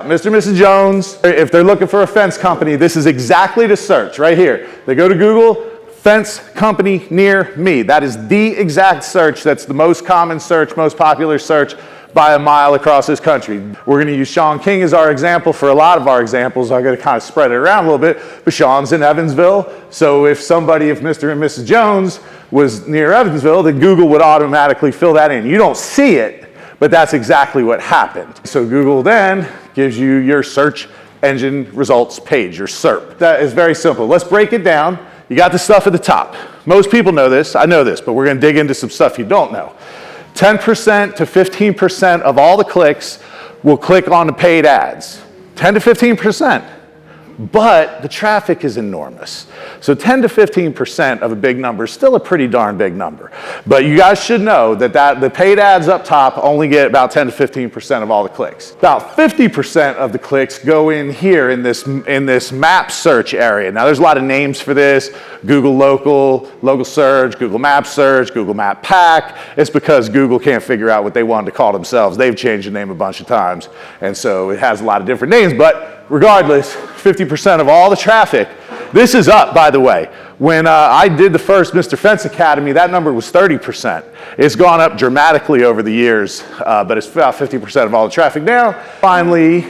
Mr. and Mrs. Jones, if they're looking for a fence company, this is exactly the search right here. They go to Google, fence company near me. That is the exact search. That's the most common search, most popular search by a mile across this country. We're going to use Sean King as our example for a lot of our examples. I'm going to kind of spread it around a little bit, but Sean's in Evansville. So if Mr. and Mrs. Jones was near Evansville, then Google would automatically fill that in. You don't see it, but that's exactly what happened. So Google then gives you your search engine results page, your SERP. That is very simple. Let's break it down. You got the stuff at the top. Most people know this, I know this, but we're gonna dig into some stuff you don't know. 10% to 15% of all the clicks will click on the paid ads. 10 to 15%. But the traffic is enormous. So 10 to 15% of a big number is still a pretty darn big number. But you guys should know that the paid ads up top only get about 10 to 15% of all the clicks. About 50% of the clicks go in here in this map search area. Now there's a lot of names for this. Google Local, Local Search, Google Map Search, Google Map Pack. It's because Google can't figure out what they wanted to call themselves. They've changed the name a bunch of times. And so it has a lot of different names, but regardless, 50% of all the traffic, this is up, by the way. When I did the first Mr. Fence Academy, that number was 30%. It's gone up dramatically over the years, but it's about 50% of all the traffic now. Finally,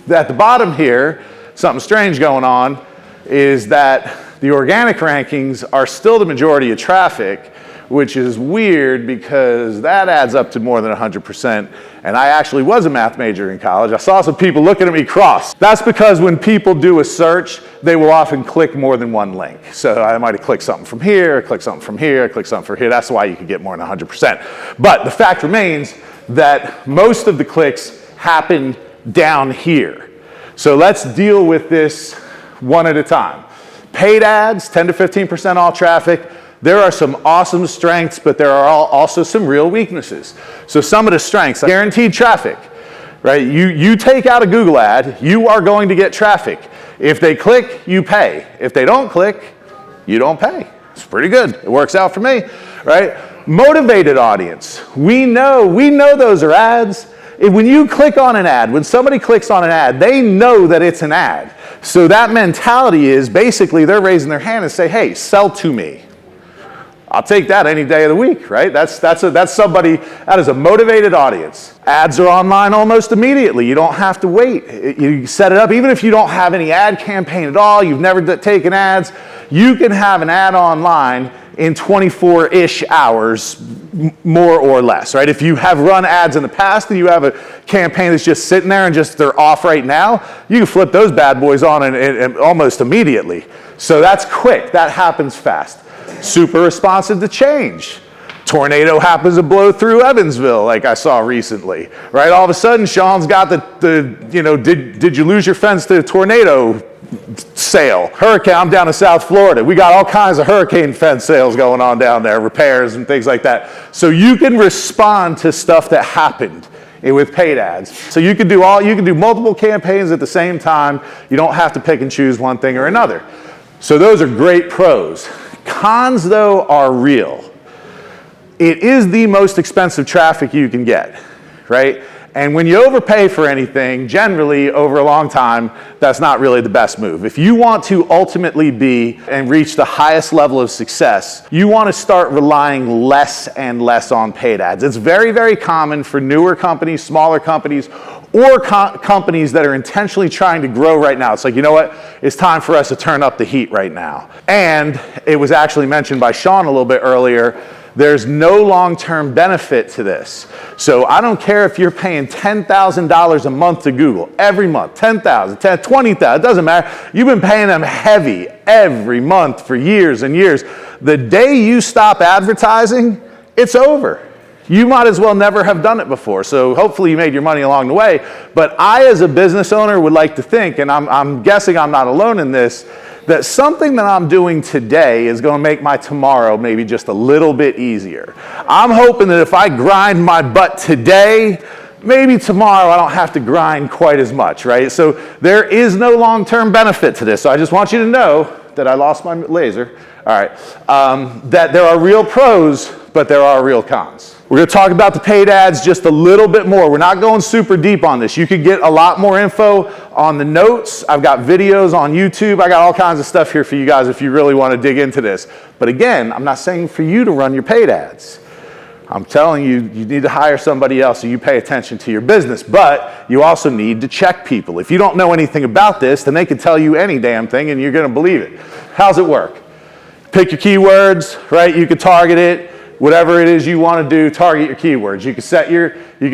at the bottom here, something strange going on is that the organic rankings are still the majority of traffic, which is weird because that adds up to more than 100%. And I actually was a math major in college. I saw some people looking at me cross. That's because when people do a search, they will often click more than one link. So I might have clicked something from here, clicked something from here, clicked something from here. That's why you could get more than 100%. But the fact remains that most of the clicks happen down here. So let's deal with this one at a time. Paid ads, 10 to 15% all traffic. There are some awesome strengths, but there are also some real weaknesses. So some of the strengths, guaranteed traffic, right? You take out a Google ad, you are going to get traffic. If they click, you pay. If they don't click, you don't pay. It's pretty good. It works out for me, right? Motivated audience. We know those are ads. When you click on an ad, when somebody clicks on an ad, they know that it's an ad. So that mentality is basically they're raising their hand and say, hey, sell to me. I'll take that any day of the week, right? That's somebody, that is a motivated audience. Ads are online almost immediately. You don't have to wait. You set it up, even if you don't have any ad campaign at all, you've never taken ads, you can have an ad online in 24-ish hours, more or less, right? If you have run ads in the past and you have a campaign that's just sitting there and just they're off right now, you can flip those bad boys on and almost immediately. So that's quick, that happens fast. Super responsive to change. Tornado happens to blow through Evansville, like I saw recently, right? All of a sudden, Sean's got did you lose your fence to a tornado sale? Hurricane, I'm down in South Florida. We got all kinds of hurricane fence sales going on down there, repairs and things like that. So you can respond to stuff that happened with paid ads. So you can do multiple campaigns at the same time. You don't have to pick and choose one thing or another. So those are great pros. Cons, though, are real. It is the most expensive traffic you can get, right? And when you overpay for anything, generally, over a long time, that's not really the best move. If you want to ultimately be and reach the highest level of success, you want to start relying less and less on paid ads. It's very, very common for newer companies, smaller companies, or companies that are intentionally trying to grow right now. It's like, you know what? It's time for us to turn up the heat right now. And it was actually mentioned by Sean a little bit earlier, there's no long-term benefit to this. So I don't care if you're paying $10,000 a month to Google, every month, $10,000, $20,000, it doesn't matter. You've been paying them heavy every month for years and years. The day you stop advertising, it's over. You might as well never have done it before. So hopefully you made your money along the way. But I, as a business owner, would like to think, and I'm guessing I'm not alone in this, that something that I'm doing today is going to make my tomorrow maybe just a little bit easier. I'm hoping that if I grind my butt today, maybe tomorrow I don't have to grind quite as much, right? So there is no long-term benefit to this. So I just want you to know that I lost my laser. All right, that there are real pros, but there are real cons. We're going to talk about the paid ads just a little bit more. We're not going super deep on this. You could get a lot more info on the notes. I've got videos on YouTube. I got all kinds of stuff here for you guys if you really want to dig into this. But again, I'm not saying for you to run your paid ads. I'm telling you, you need to hire somebody else so you pay attention to your business, but you also need to check people. If you don't know anything about this, then they can tell you any damn thing and you're going to believe it. How's it work? Pick your keywords, right? You can target it, whatever it is you want to do, target your keywords. You can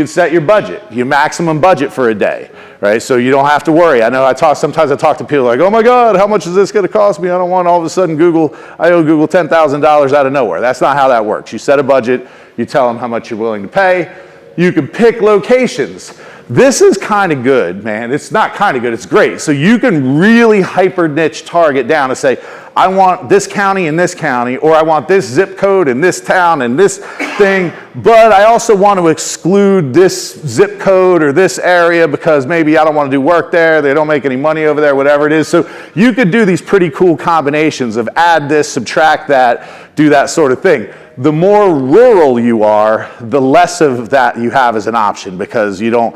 set your budget, your maximum budget for a day, right? So you don't have to worry. I know sometimes I talk to people like, oh my God, how much is this going to cost me? I don't want all of a sudden I owe Google $10,000 out of nowhere. That's not how that works. You set a budget, you tell them how much you're willing to pay. You can pick locations. This is kind of good, man. It's not kind of good, it's great. So you can really hyper niche target down and say, I want this county and this county, or I want this zip code in this town and this thing, but I also want to exclude this zip code or this area because maybe I don't want to do work there, they don't make any money over there, whatever it is. So you could do these pretty cool combinations of add this, subtract that, do that sort of thing. The more rural you are, the less of that you have as an option because you don't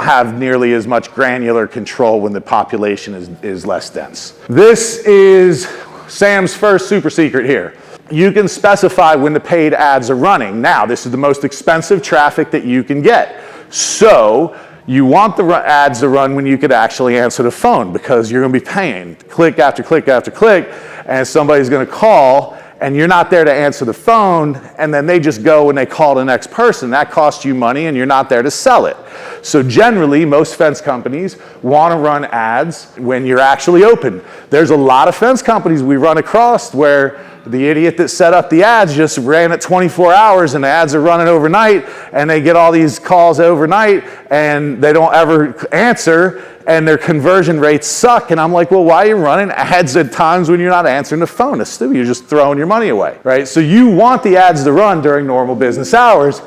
have nearly as much granular control when the population is less dense. This is Sam's first super secret here. You can specify when the paid ads are running. Now, this is the most expensive traffic that you can get. So you want the ads to run when you could actually answer the phone because you're going to be paying click after click after click, and somebody's going to call and you're not there to answer the phone, and then they just go and they call the next person. That costs you money and you're not there to sell it. So generally, most fence companies want to run ads when you're actually open. There's a lot of fence companies we run across where the idiot that set up the ads just ran it 24 hours and the ads are running overnight and they get all these calls overnight and they don't ever answer and their conversion rates suck. And I'm like, well, why are you running ads at times when you're not answering the phone? It's stupid. You're just throwing your money away, right? So you want the ads to run during normal business hours,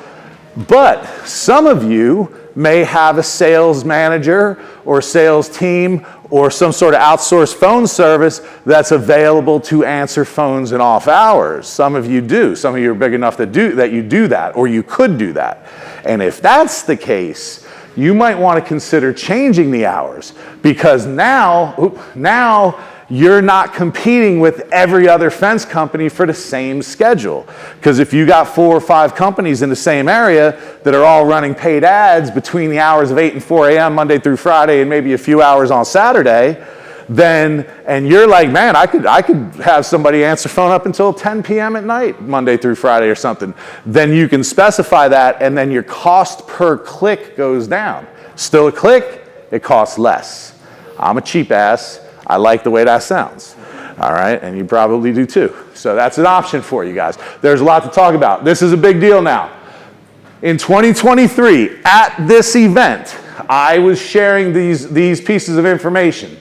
but some of you may have a sales manager or sales team or some sort of outsourced phone service that's available to answer phones in off hours. Some of you do. Some of you are big enough that you do that, or you could do that. And if that's the case, you might want to consider changing the hours because now you're not competing with every other fence company for the same schedule. Because if you got 4 or 5 companies in the same area that are all running paid ads between the hours of 8 and 4 a.m. Monday through Friday and maybe a few hours on Saturday, and you're like, man, I could have somebody answer phone up until 10 p.m. at night, Monday through Friday or something. Then you can specify that, and then your cost per click goes down. Still a click, it costs less. I'm a cheap ass. I like the way that sounds. All right, and you probably do too. So that's an option for you guys. There's a lot to talk about. This is a big deal now. In 2023, at this event, I was sharing these pieces of information.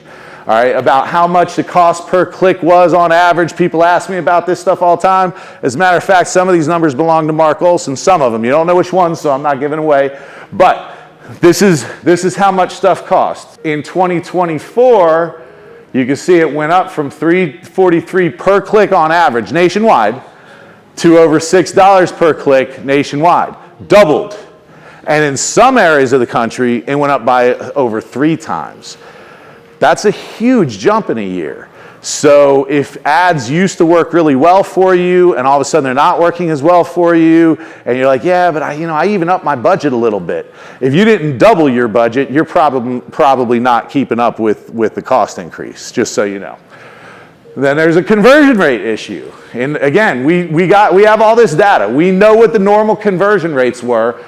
All right, about how much the cost per click was on average. People ask me about this stuff all the time. As a matter of fact, some of these numbers belong to Mark Olson, some of them. You don't know which ones, so I'm not giving away. But this is how much stuff costs. In 2024, you can see it went up from $3.43 per click on average nationwide to over $6 per click nationwide. Doubled. And in some areas of the country, it went up by over 3 times. That's a huge jump in a year. So if ads used to work really well for you and all of a sudden they're not working as well for you and you're like, yeah, but I even up my budget a little bit. If you didn't double your budget, you're probably not keeping up with the cost increase, just so you know. Then there's a conversion rate issue. And again, we have all this data. We know what the normal conversion rates were,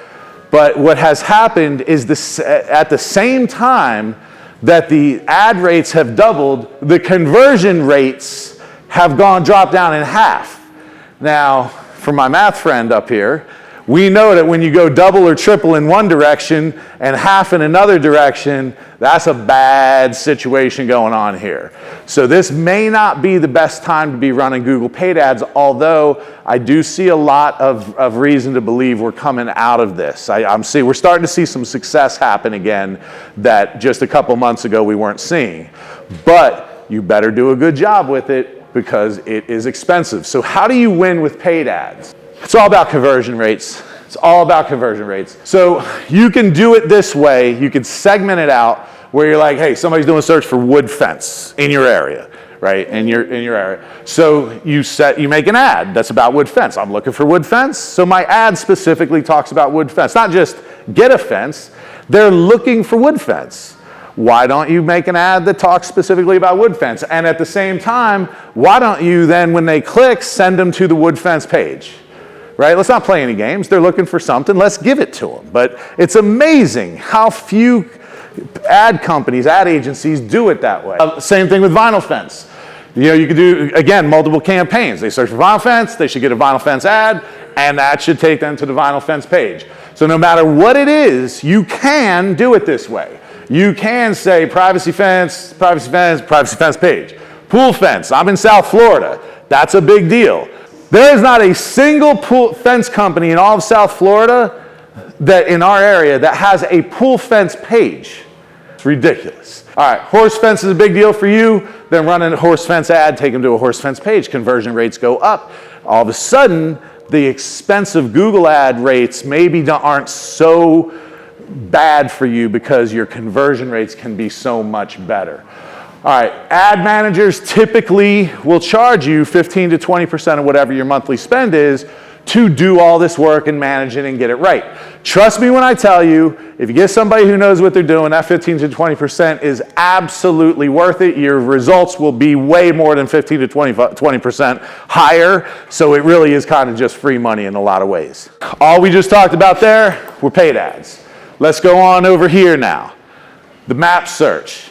but what has happened is at the same time that the ad rates have doubled, the conversion rates have dropped down in half. Now, for my math friend up here, we know that when you go double or triple in one direction and half in another direction, that's a bad situation going on here. So this may not be the best time to be running Google paid ads, although I do see a lot of reason to believe we're coming out of this. We're starting to see some success happen again that just a couple months ago we weren't seeing. But you better do a good job with it because it is expensive. So how do you win with paid ads? It's all about conversion rates. It's all about conversion rates. So you can do it this way. You can segment it out where you're like, hey, somebody's doing a search for wood fence in your area, right? In your area. So you make an ad that's about wood fence. I'm looking for wood fence. So my ad specifically talks about wood fence. Not just get a fence. They're looking for wood fence. Why don't you make an ad that talks specifically about wood fence? And at the same time, why don't you then, when they click, send them to the wood fence page? Right? Let's not play any games. They're looking for something. Let's give it to them. But it's amazing how few ad companies, ad agencies do it that way. Same thing with vinyl fence. You know, you could do, again, multiple campaigns. They search for vinyl fence, they should get a vinyl fence ad, and that should take them to the vinyl fence page. So no matter what it is, you can do it this way. You can say privacy fence, privacy fence, privacy fence page. Pool fence. I'm in South Florida. That's a big deal. There is not a single pool fence company in all of South Florida that in our area that has a pool fence page. It's ridiculous. All right, horse fence is a big deal for you. Then run a horse fence ad, take them to a horse fence page. Conversion rates go up. All of a sudden, the expensive Google ad rates maybe aren't so bad for you because your conversion rates can be so much better. All right, ad managers typically will charge you 15 to 20% of whatever your monthly spend is to do all this work and manage it and get it right. Trust me when I tell you, if you get somebody who knows what they're doing, that 15 to 20% is absolutely worth it. Your results will be way more than 15 to 20% higher, so it really is kind of just free money in a lot of ways. All we just talked about there were paid ads. Let's go on over here now. The map search.